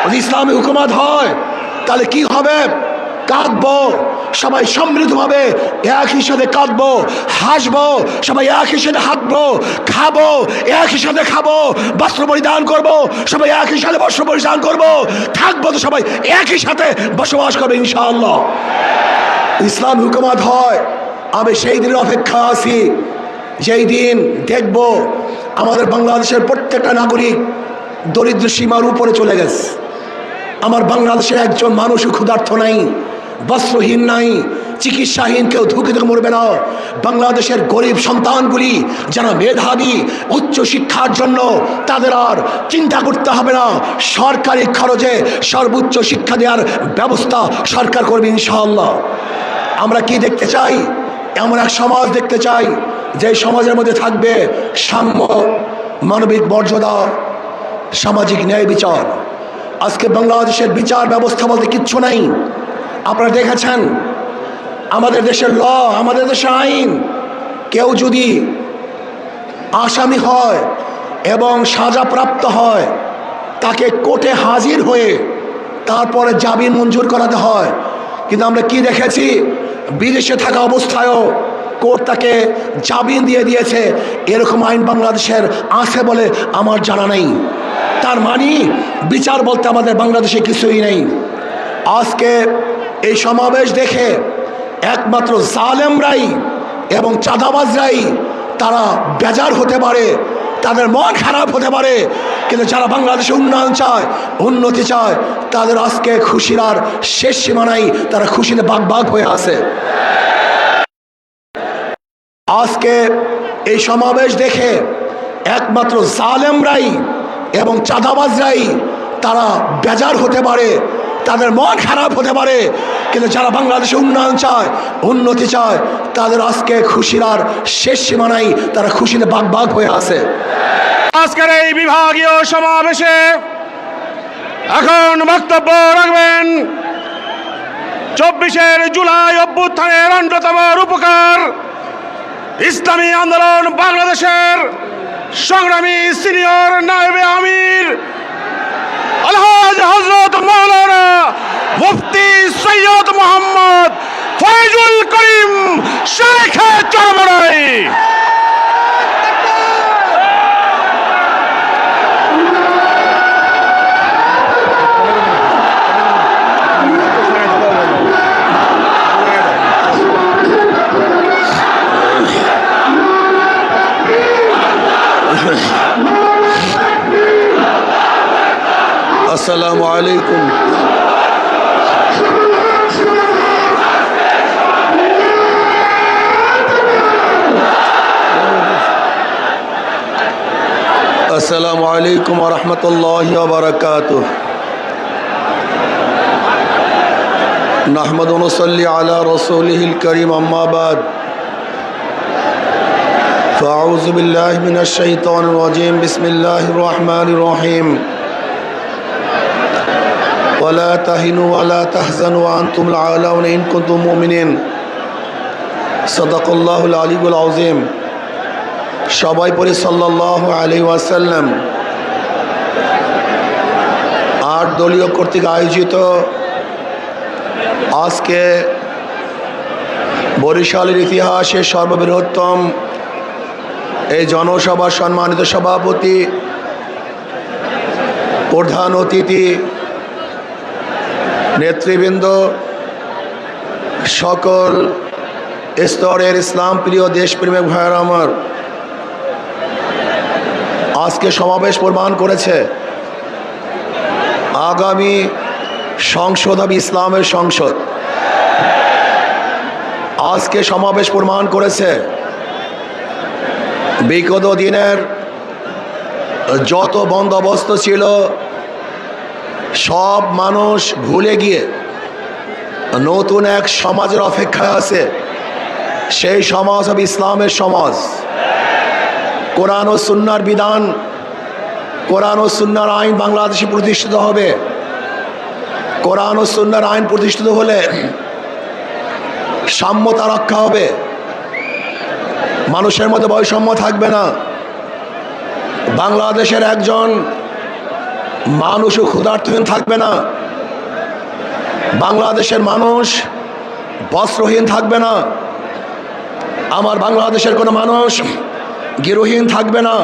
যদি ইসলামী হুকুমত হয় তাহলে কি হবে? কাঁদবো, সবাই সমৃদ্ধভাবে একই সাথে কাঁদবো, হাসবো, সবাই একই সাথে হাঁটবো, খাবো একই সাথে খাবো, বস্ত্র পরিধান করবো, সবাই একই সাথে বস্ত্র পরিধান করবো, থাকবো তো সবাই একই সাথে বসবাস করবে ইনশাআল্লাহ। ইসলাম হুকুমত হয়, আমি সেই দিনের অপেক্ষা আছি যেই দিন দেখব আমাদের বাংলাদেশের প্রত্যেকটা নাগরিক দরিদ্র সীমার উপরে চলে গেছে। আমার বাংলাদেশের একজন মানুষও ক্ষুধার্ত নাই, বস্ত্রহীন নাই, চিকিৎসাহীন কেউ ধুকে ধুকে মরবে না। বাংলাদেশের গরিব সন্তানগুলি যারা মেধাবী উচ্চ শিক্ষার জন্য, তাদের আর চিন্তা করতে হবে না, সরকারি খরচে সর্বোচ্চ শিক্ষা দেওয়ার ব্যবস্থা সরকার করবে ইনশাআল্লাহ। আমরা কি দেখতে চাই? এমন এক সমাজ দেখতে চাই যে সমাজের মধ্যে থাকবে সাম্য, মানবিক মর্যাদা, সামাজিক ন্যায় বিচার। আজকে বাংলাদেশের বিচার ব্যবস্থা বলতে কিচ্ছু নাই। আপনারা দেখেছেন আমাদের দেশের ল, আমাদের দেশের আইন, কেউ যদি আসামি হয় এবং সাজাপ্রাপ্ত হয় তাকে কোর্টে হাজির হয়ে তারপরে জামিন মঞ্জুর করাতে হয়। কিন্তু আমরা কি দেখেছি? বিদেশে থাকা অবস্থায়ও কোর্ট তাকে জামিন দিয়ে দিয়েছে। এরকম আইন বাংলাদেশের আছে বলে আমার জানা নেই। তার মানে বিচার বলতে আমাদের বাংলাদেশে কিছুই নেই। আজকে এই সমাবেশ দেখে একমাত্র জালেমরাই এবং চাঁদাবাজরাই তারা বেজার হতে পারে, তাদের মন খারাপ হতে পারে, কিন্তু যারা বাংলাদেশে উন্নয়ন চায়, উন্নতি চায়, তাদের আজকে খুশির আর শেষ সীমা নাই, তারা খুশিতে বাগ বাগ হয়ে আছে। আজকে এই সমাবেশ দেখে একমাত্র জালেমরাই এবং চাঁদাবাজরাই তারা বেজার হতে পারে, তাদের মন খারাপ হতে পারে, কিন্তু যারা বাংলাদেশে উন্নয়ন চায়, উন্নতি চায়, তাদের আজকে খুশির আর শেষ সীমা নাই, তারা খুশিতে বাগ বাগ হয়ে আছে। আজকের এই বিভাগীয় সমাবেশে এখন বক্তব্য রাখবেন 24 জুলাই অভ্যুত্থানের অন্যতম রূপকার, ইসলামী আন্দোলন বাংলাদেশের সংগ্রামী সিনিয়র নায়েবে আমির আলহাজ হযরত মাওলানা মুফতি সৈয়দ মোহাম্মদ ফয়জুল করিম শেখ চরমনাই। আসসালামু আলাইকুম। আসসালামু আলাইকুম ওয়া রাহমাতুল্লাহি ওয়া বারাকাতুহু। নাহমাদু ওয়া নুসাল্লি আলা রাসূলিহিল কারীম, আম্মা বাদ। ফাআউযু বিল্লাহি মিনাশ শাইতানির রাজীম। বিসমিল্লাহির রহমানির রহিম। ولا تهنوا ولا تحزنوا وأنتم الأعلون إن كنتم مؤمنين صدق الله العلي العظيم। সবাই পড়ি সাল্লাল্লাহু আলাইহি ওয়াসাল্লাম। 8 দলীয় কর্তৃক আয়োজিত আজকে বরিশালের ইতিহাসে সর্ববৃহত্তম এই জনসভার সম্মানিত সভাপতি, প্রধান অতিথি, নেতৃবৃন্দ, সকল স্তরের ইসলাম প্রিয় দেশপ্রেমিক ভাইয়েরা আমার, আজকে সমাবেশ প্রমাণ করেছে আগামী সংসদ হবে ইসলামের সংসদ। আজকে সমাবেশ প্রমাণ করেছে বিগত দিনের যত বন্দোবস্ত ছিল সব মানুষ ভুলে গিয়ে নতুন এক সমাজের অপেক্ষায় আছে। সেই সমাজ হবে ইসলামের সমাজ। কোরআন ও সুন্নাহর বিধান, কোরআন ও সুন্নাহর আইন বাংলাদেশে প্রতিষ্ঠিত হবে। কোরআন ও সুন্নাহর আইন প্রতিষ্ঠিত হলে সাম্যতা রক্ষা হবে, মানুষের মধ্যে বৈষম্য থাকবে না। বাংলাদেশের একজন মানুষও ক্ষুধার্তহীন থাকবে না, বাংলাদেশের মানুষ বস্ত্রহীন থাকবে না, আমার বাংলাদেশের কোনো মানুষ গৃহহীন থাকবে না।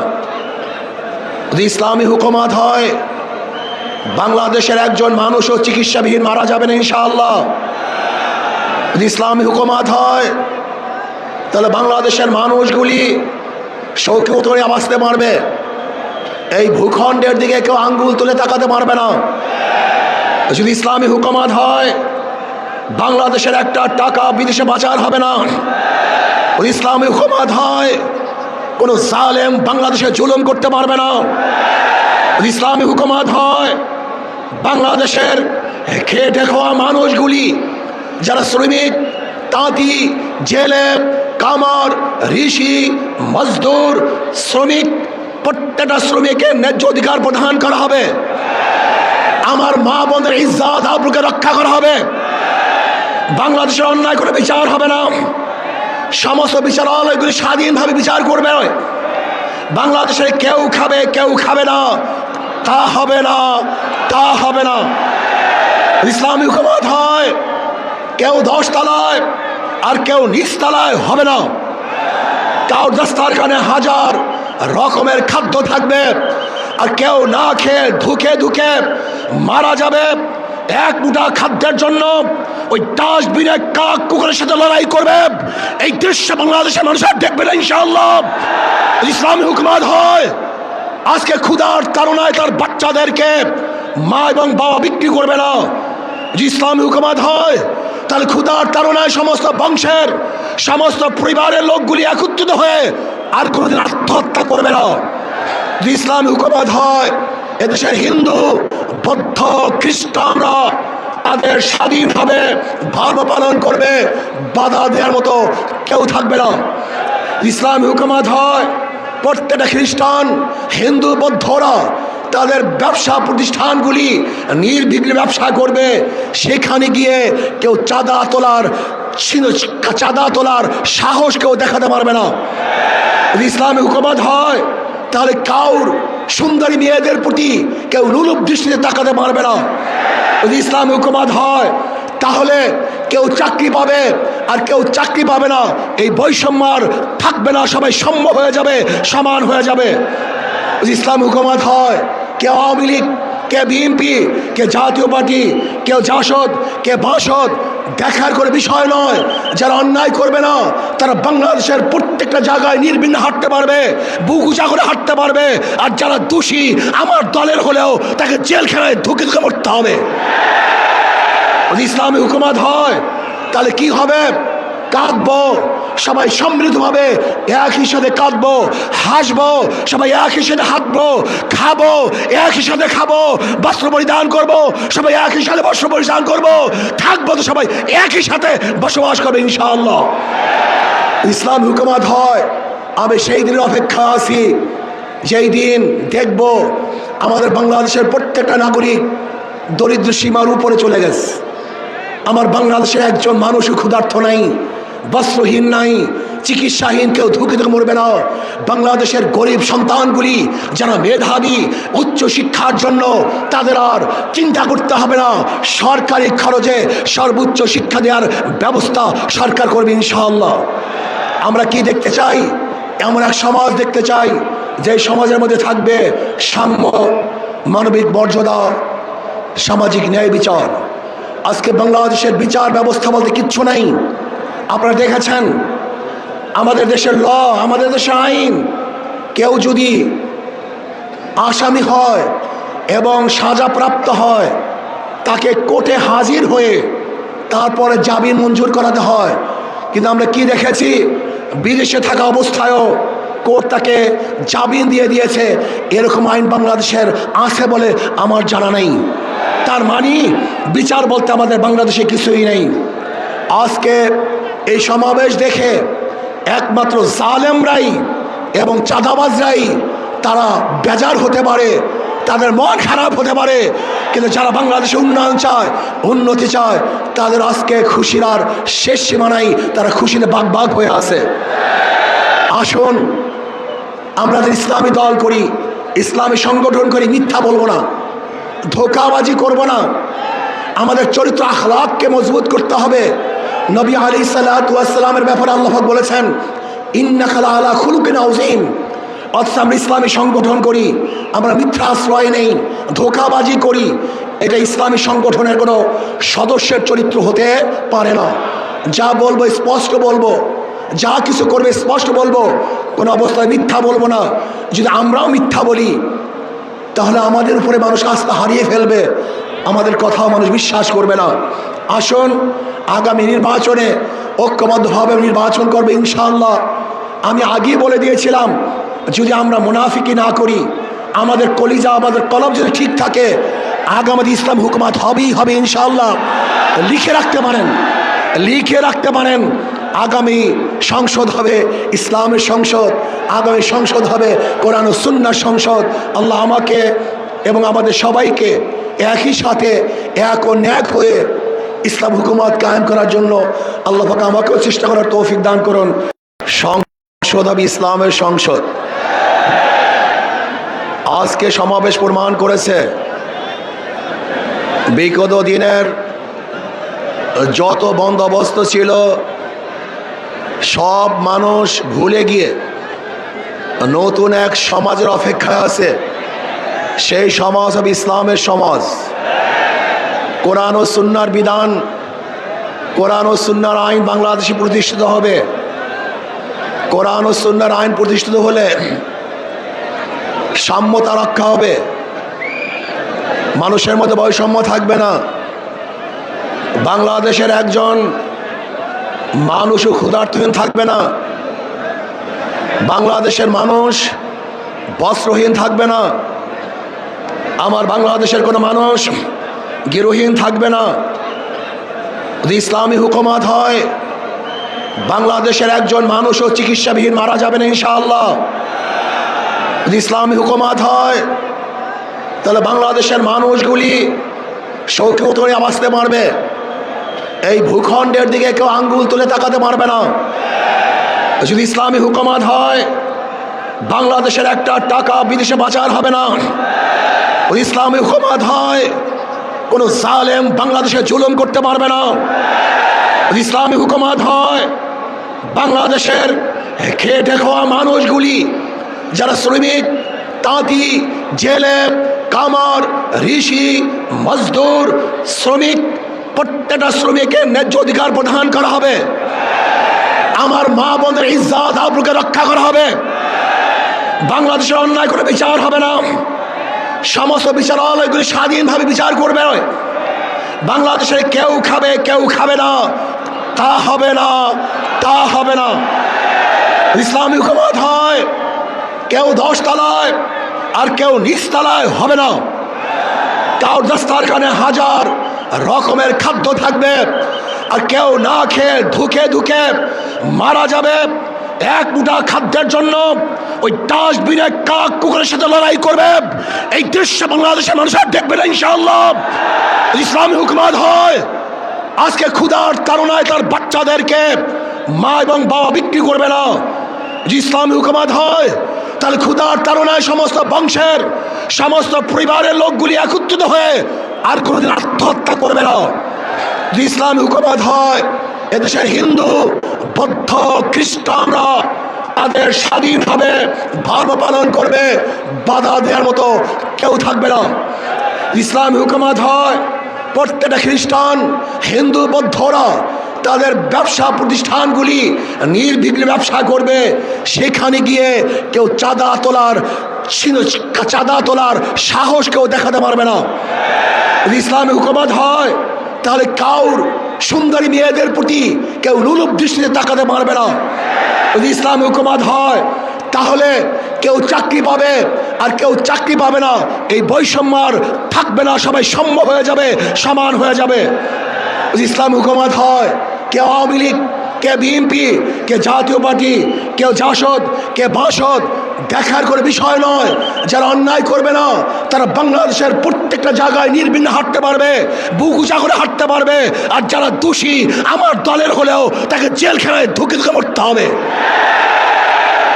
যদি ইসলামী হুকুমত হয়, বাংলাদেশের একজন মানুষও চিকিৎসাবিহীন মারা যাবে না ইনশাআল্লাহ। যদি ইসলামী হুকুমত হয়, তাহলে বাংলাদেশের মানুষগুলি শৌখিত করে বাঁচতে পারবে, এই ভূখণ্ডের দিকে কেউ আঙ্গুল তুলে তাকাতে পারবে না। যদি ইসলামী হুকুমত হয়, বাংলাদেশের একটা টাকা বিদেশে পাচার হবে না। যদি ইসলামী হুকুমত হয়, কোনো জালেম বাংলাদেশে জুলুম করতে পারবে না। যদি ইসলামী হুকুমত হয়, বাংলাদেশের খেটে খাওয়া মানুষগুলি যারা শ্রমিক, তাঁতি, জেলে, কামার, ঋষি, মজদুর, শ্রমিক, প্রত্যেকটা শ্রমিকের ন্যায্য অধিকার প্রদান করা হবে। আমার মা বোনদের ইজ্জত আবরুকে রক্ষা করা হবে। বাংলাদেশের অন্যায় করে বিচার হবে না, সমস্ত বিচারালয়গুলি স্বাধীনভাবে বিচার করবে। বাংলাদেশে কেউ খাবে কেউ খাবে না, তা হবে না, তা হবে না। ইসলামী হুকুমত হয়, কেউ 10 তলায় আর কেউ নিচ তলায় হবে না। কারোর দস্তারখানে হাজার রকমের খাদ্য থাকবে, আর কেউ না খেয়ে ধুকে ধুকে মারা যাবে। এক মুঠা খাদ্যের জন্য ওই ডাস্টবিনে কাক কুকুরের সাথে লড়াই করবে। এই দৃশ্য বাংলাদেশের মানুষের দেখবে না ইনশাআল্লাহ। ইসলামী হুকুমত হয়, আজকে ক্ষুধার তাড়নায় তার বাচ্চাদেরকে মা এবং বাবা বিক্রি করবে না। যদি ইসলামী হুকুমত হয়, তাহলে ক্ষুধার তাড়নায় সমস্ত বংশের সমস্ত পরিবারের লোকগুলি একত্রিত হয়ে আর কোনোদিন আত্মহত্যা করবে না। যদি ইসলামী হুকুমত হয়, এদেশের হিন্দু, বৌদ্ধ, খ্রিস্টানরা তাদের স্বাধীনভাবে ধর্ম পালন করবে, বাধা দেওয়ার মতো কেউ থাকবে না। ইসলামী হুকুমত হয়, প্রত্যেকটা খ্রিস্টান, হিন্দু, বৌদ্ধরা তাদের ব্যবসা প্রতিষ্ঠানগুলি নির্বিঘ্নে ব্যবসা করবে। সেখানে গিয়ে কেউ চাঁদা তোলার সাহস কেউ দেখাতে পারবে না। যদি ইসলামী হুকুমত হয়, তাহলে কাউর সুন্দরী মেয়েদের প্রতি কেউ লোলুপ দৃষ্টিতে তাকাতে পারবে না। যদি ইসলামী হুকুমত হয়, তাহলে কেউ চাকরি পাবে আর কেউ চাকরি পাবে না, এই বৈষম্য আর থাকবে না, সবাই সম হয়ে যাবে, সমান হয়ে যাবে। যদি ইসলামী হুকুমত হয়, কে আওয়ামী লীগ, কে বিএনপি, কে জাতীয় পার্টি, কেউ জাসদ, কে বাসদ দেখার করে বিষয় নয়। যারা অন্যায় করবে না, তারা বাংলাদেশের প্রত্যেকটা জায়গায় নির্বিঘ্নে হাঁটতে পারবে, বুক উঁচা করে হাঁটতে পারবে। আর যারা দোষী আমার দলের হলেও তাকে জেলখানায় ধুকে ধুকে মরতে হবে। যদি ইসলামী হুকুমত হয়, তাহলে কি হবে? কাঁদবো, সবাই সমৃদ্ধভাবে একই সাথে কাঁদবো, হাসবো, সবাই একই সাথে হাঁটবো, খাবো একই সাথে খাবো, বস্ত্র পরিধান করবো, সবাই একই সাথে বস্ত্র পরিধান করবো, থাকবো তো সবাই একই সাথে বসবাস করবে ইনশাআল্লাহ। ইসলাম হুকুমত হয়, আমি সেই দিনের অপেক্ষা আছি, যেই দিন দেখব আমাদের বাংলাদেশের প্রত্যেকটা নাগরিক দরিদ্র সীমার উপরে চলে গেছে। আমার বাংলাদেশে একজন মানুষও ক্ষুধার্ত নাই, বস্ত্রহীন নাই, চিকিৎসাহীন কেউ ধুকে ধুকে মরবে না। বাংলাদেশের গরিব সন্তানগুলি যারা মেধাবী, উচ্চ শিক্ষার জন্য তাদের আর চিন্তা করতে হবে না। সরকারি খরচে সর্বোচ্চ শিক্ষা দেওয়ার ব্যবস্থা সরকার করবে ইনশাআল্লাহ। আমরা কি দেখতে চাই? এমন এক সমাজ দেখতে চাই যে সমাজের মধ্যে থাকবে সাম্য, মানবিক মর্যাদা, সামাজিক ন্যায় বিচার। আজকে বাংলাদেশের বিচার ব্যবস্থা বলতে কিচ্ছু নাই। আপনারা দেখেছেন আমাদের দেশের ল, আমাদের দেশের আইন, কেউ যদি আসামি হয় এবং সাজাপ্রাপ্ত হয়, তাকে কোর্টে হাজির হয়ে তারপরে জামিন মঞ্জুর করাতে হয়। কিন্তু আমরা কি দেখেছি, বিদেশে থাকা অবস্থায়ও কোর্ট তাকে জামিন দিয়ে দিয়েছে। এরকম আইন বাংলাদেশের আছে বলে আমার জানা নেই। তার মানে বিচার বলতে আমাদের বাংলাদেশে কিছুই নেই। আজকে এই সমাবেশ দেখে একমাত্র জালেমরাই এবং চাঁদাবাজরাই তারা বেজার হতে পারে, তাদের মন খারাপ হতে পারে। কিন্তু যারা বাংলাদেশে উন্নয়ন চায়, উন্নতি চায়, তাদের আজকে খুশির আর শেষ সীমা নাই, তারা খুশিতে বাগ বাগ হয়ে আছে। আসুন আমরা ইসলামী দল করি, ইসলামী সংগঠন করি, মিথ্যা বলবো না। ধোঁকাবাজি করব না। আমাদের চরিত্র আখলাককে মজবুত করতে হবে। নবী আলাইহিস সালাতু ওয়াস সালামের ব্যাপারে আল্লাহ পাক বলেছেন, ইন্নাকা লাআলা খুলুকিন আযীম। অথচ আমরা ইসলামী সংগঠন করি, আমরা মিথ্যা আশ্রয় নেই, ধোঁকাবাজি করি। এটা ইসলামী সংগঠনের কোনো সদস্যের চরিত্র হতে পারে না। যা বলবো স্পষ্ট বলবো, যা কিছু করবে স্পষ্ট বলবো, কোনো অবস্থায় মিথ্যা বলবো না। যদি আমরাও মিথ্যা বলি তাহলে আমাদের উপরে মানুষ আস্থা হারিয়ে ফেলবে, আমাদের কথাও মানুষ বিশ্বাস করবে না। আসুন আগামী নির্বাচনে ঐক্যবদ্ধভাবে নির্বাচন করবে ইনশাআল্লাহ। আমি আগেই বলে দিয়েছিলাম, যদি আমরা মুনাফিকি না করি, আমাদের কলিজা আমাদের কলব যদি ঠিক থাকে, আগামী ইসলাম হুকুমাত হবেই হবে ইনশাআল্লাহ। লিখে রাখতে পারেন, লিখে রাখতে পারেন, আগামী সংসদ হবে ইসলামের সংসদ, আগামী সংসদ হবে কোরআন ও সুন্নাহর সংসদ। আল্লাহ আমাকে এবং আমাদের সবাইকে একই সাথে এক ও ন্যাক হয়ে ইসলাম হুকুমাত কায়েম করার জন্য আল্লাহ পাক আমাকেও চেষ্টা করার তৌফিক দান করুন। সংসদ হবে ইসলামের সংসদ। আজকে সমাবেশ প্রমাণ করেছে বিগত দিনের যত বন্দোবস্ত ছিল সব মানুষ ভুলে গিয়ে নতুন এক সমাজের অপেক্ষায় আছে। সেই সমাজ হবে ইসলামের সমাজ। কোরআন ও সুন্নাহর বিধান, কোরআন ও সুন্নাহর আইন বাংলাদেশে প্রতিষ্ঠিত হবে। কোরআন ও সুন্নাহর আইন প্রতিষ্ঠিত হলে সাম্যতা রক্ষা হবে, মানুষের মধ্যে বৈষম্য থাকবে না। বাংলাদেশের একজন মানুষও ক্ষুধার্তহীন থাকবে না, বাংলাদেশের মানুষ বস্ত্রহীন থাকবে না, আমার বাংলাদেশের কোনো মানুষ গৃহহীন থাকবে না। যদি ইসলামী হুকুমাত হয়, বাংলাদেশের একজন মানুষও চিকিৎসাবিহীন মারা যাবে না ইনশাআল্লাহ। যদি ইসলামী হুকুমাত হয় তাহলে বাংলাদেশের মানুষগুলি শৌখিন করে বাঁচতে পারবে, এই ভূখণ্ডের দিকে কেউ আঙ্গুল তুলে তাকাতে পারবে না। যদি ইসলামী হুকুমাত হয়, বাংলাদেশের একটা টাকা বিদেশে পাচার হবে না। যদি ইসলামী হুকুমাত হয়, কোনো জালেম বাংলাদেশে জুলুম করতে পারবে না। যদি ইসলামী হুকুমাত হয়, বাংলাদেশের খেটে খাওয়া মানুষগুলি যারা শ্রমিক, তাঁতি, জেলে, কামার, ঋষি, মজদুর, শ্রমিক, প্রত্যেকটা শ্রমিকের ন্যায্য অধিকার প্রদান করা হবে। আমার মা বোনদের ইজ্জত আবরুকে রক্ষা করা হবে। বাংলাদেশের অন্যায় করে বিচার হবে না, সমস্ত বিচারালয়গুলি স্বাধীনভাবে বিচার করবে। বাংলাদেশে কেউ খাবে কেউ খাবে না, তা হবে না, তা হবে না। ইসলামী হুকুমত হয়, কেউ 10 তলায় আর কেউ নিচ তলায় হবে না। কারোর দস্তারখানে হাজার রকমের খাদ্য থাকবে, আর কেউ না খেয়ে ধুকে ধুকে মারা যাবে। এক মুঠা খাদ্যের জন্য ওই ডাস্টবিনে কাক কুকুরের সাথে লড়াই করবে। এই দৃশ্য বাংলাদেশের মানুষ আর দেখবে না ইনশাআল্লাহ। ইসলামী হুকুমত হয়, আজকে ক্ষুধার তাড়নায় তার বাচ্চাদেরকে মা এবং বাবা বিক্রি করবে না। ইসলামী হুকুমত হয়, তাহলে ক্ষুধার তাড়নায় সমস্ত বংশের সমস্ত পরিবারের লোকগুলি একত্রিত হয়ে আর কোনোদিন আত্মহত্যা করবে না। যদি ইসলামী হুকুমত হয়, এদেশের হিন্দু, বৌদ্ধ, খ্রিস্টানরা তাদের স্বাধীনভাবে ধর্ম পালন করবে, বাধা দেওয়ার মতো কেউ থাকবে না। ইসলামী হুকুমত হয়, প্রত্যেকটা খ্রিস্টান, হিন্দু, বৌদ্ধরা তাদের ব্যবসা প্রতিষ্ঠানগুলি নির্বিঘ্নে ব্যবসা করবে। সেখানে গিয়ে কেউ চাঁদা তোলার সাহস কেউ দেখাতে পারবে না। ইসলামী হুকুমত হয়, তাহলে কাউর সুন্দরী মেয়েদের প্রতি কেউ লুলুপ দৃষ্টিতে তাকাতে পারবে না। যদি ইসলামী হুকুমত হয়, তাহলে কেউ চাকরি পাবে আর কেউ চাকরি পাবে না, এই বৈষম্য আর থাকবে না, সবাই সম হয়ে যাবে, সমান হয়ে যাবে। যদি ইসলামী হুকুমত হয়, কে আওয়ামী লীগ, কে বিএনপি, কে জাতীয় পার্টি, কেউ জাসদ, কে বাসদ দেখার করে বিষয় নয়। যারা অন্যায় করবে না তারা বাংলাদেশের প্রত্যেকটা জায়গায় নির্বিঘ্নে হাঁটতে পারবে, বুক উঁচা করে হাঁটতে পারবে। আর যারা দোষী আমার দলের হলেও তাকে জেলখানায় ধুকে ধুকে মরতে হবে।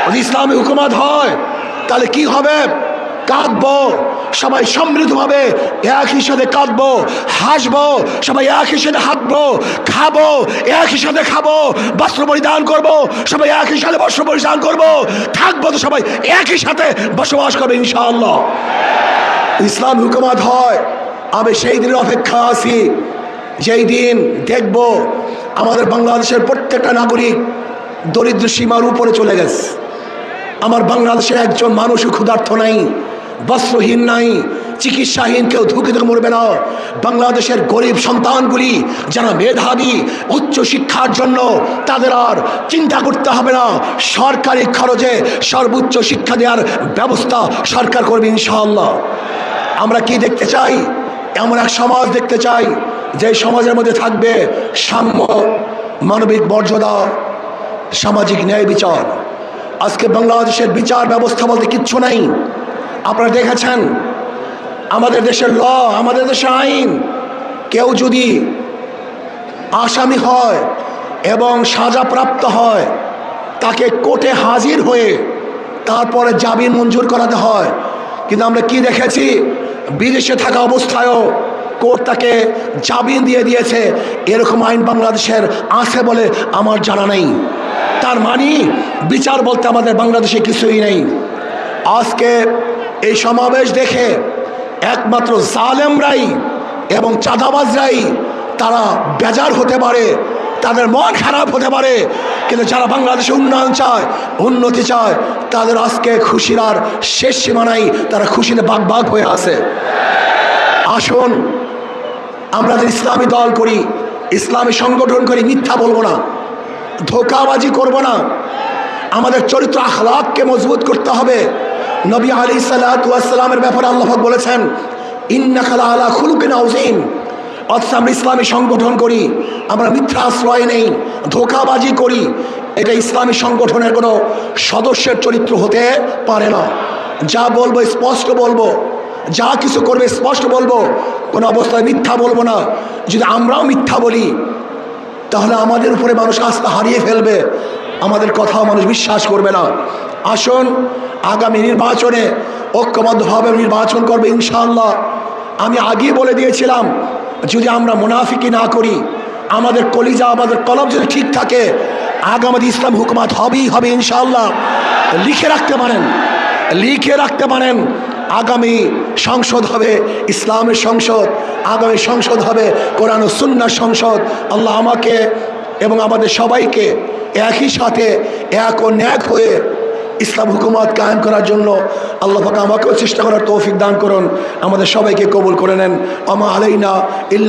যদি ইসলামী হুকুমত হয়, তাহলে কি হবে? কাঁদবো, সবাই সম্মিলিতভাবে একই সাথে কাঁদবো, হাসবো, সবাই একই সাথে হাঁটবো, খাবো, একই সাথে খাবো, বস্ত্র পরিধান করবো, সবাই একই সাথে বস্ত্র পরিধান করবো, থাকবো তো সবাই একই সাথে বসবাস করবে ইনশাআল্লাহ। ইসলাম হুকুমত হয়, আমি সেই দিনের অপেক্ষা আছি যেই দিন দেখব আমাদের বাংলাদেশের প্রত্যেকটা নাগরিক দরিদ্র সীমার উপরে চলে গেছে। আমার বাংলাদেশের একজন মানুষও ক্ষুধার্ত নাই, বস্ত্রহীন নাই, চিকিৎসাহীন কেউ ধুকে ধুকে মরবে না। বাংলাদেশের গরিব সন্তানগুলি যারা মেধাবী উচ্চ শিক্ষার জন্য, তাদের আর চিন্তা করতে হবে না, সরকারি খরচে সর্বোচ্চ শিক্ষা দেওয়ার ব্যবস্থা সরকার করবে ইনশাআল্লাহ। আমরা কি দেখতে চাই? এমন এক সমাজ দেখতে চাই যে সমাজের মধ্যে থাকবে সাম্য, মানবিক মর্যাদা, সামাজিক ন্যায় বিচার। আজকে বাংলাদেশের বিচার ব্যবস্থা বলতে কিচ্ছু নাই। আপনারা দেখেছেন আমাদের দেশের ল, আমাদের দেশের আইন, কেউ যদি আসামি হয় এবং সাজাপ্রাপ্ত হয় তাকে কোর্টে হাজির হয়ে তারপরে জামিন মঞ্জুর করাতে হয়। কিন্তু আমরা কি দেখেছি, বিদেশে থাকা অবস্থায়ও কোর্ট তাকে জামিন দিয়ে দিয়েছে। এরকম আইন বাংলাদেশের আছে বলে আমার জানা নেই। তার মানে বিচার বলতে আমাদের বাংলাদেশে কিছুই নেই। আজকে এই সমাবেশ দেখে একমাত্র জালেমরাই এবং চাঁদাবাজরাই তারা বেজার হতে পারে, তাদের মন খারাপ হতে পারে, কিন্তু যারা বাংলাদেশে উন্নয়ন চায়, উন্নতি চায়, তাদের আজকে খুশির আর শেষ সীমা নাই, তারা খুশিতে বাগ বাগ হয়ে আছে। আসুন আমরা যে ইসলামী দল করি, ইসলামী সংগঠন করি, মিথ্যা বলবো না, ধোঁকাবাজি করব না। আমাদের চরিত্র আখলাককে মজবুত করতে হবে। নবী আলাইহিসসালাতু ওয়াসসালামের ব্যাপারে আল্লাহ পাক বলেছেন, ইন্নাকা লাআলা খুলুকিন আযীম। অথচ আমরা ইসলামী সংগঠন করি, আমরা মিথ্যা আশ্রয় নেই, ধোঁকাবাজি করি। এটা ইসলামী সংগঠনের কোনো সদস্যের চরিত্র হতে পারে না। যা বলবো স্পষ্ট বলবো, যা কিছু করবে স্পষ্ট বলবো, কোনো অবস্থায় মিথ্যা বলবো না। যদি আমরাও মিথ্যা বলি তাহলে আমাদের উপরে মানুষ আস্থা হারিয়ে ফেলবে, আমাদের কথাও মানুষ বিশ্বাস করবে না। আসুন আগামী নির্বাচনে ঐক্যবদ্ধভাবে নির্বাচন করবে ইনশাআল্লাহ। আমি আগেই বলে দিয়েছিলাম, যদি আমরা মুনাফিকি না করি, আমাদের কলিজা, আমাদের কলব যদি ঠিক থাকে, আগামী ইসলাম হুকুমত হবেই হবে ইনশাআল্লাহ। লিখে রাখতে পারেন, লিখে রাখতে পারেন, আগামী সংসদ হবে ইসলামের সংসদ, আগামী সংসদ হবে কোরআন ও সুন্নাহর সংসদ। আল্লাহ আমাকে এবং আমাদের সবাইকে একই সাথে এক ও ন্যাক হয়ে ইসলাম হুকুমত কায়েম করার জন্য আল্লাহ পাক আমাকেও চেষ্টা করার তৌফিক দান করুন। আমাদের সবাইকে কবুল করে নেন। আমা আলাইনা ইল্লা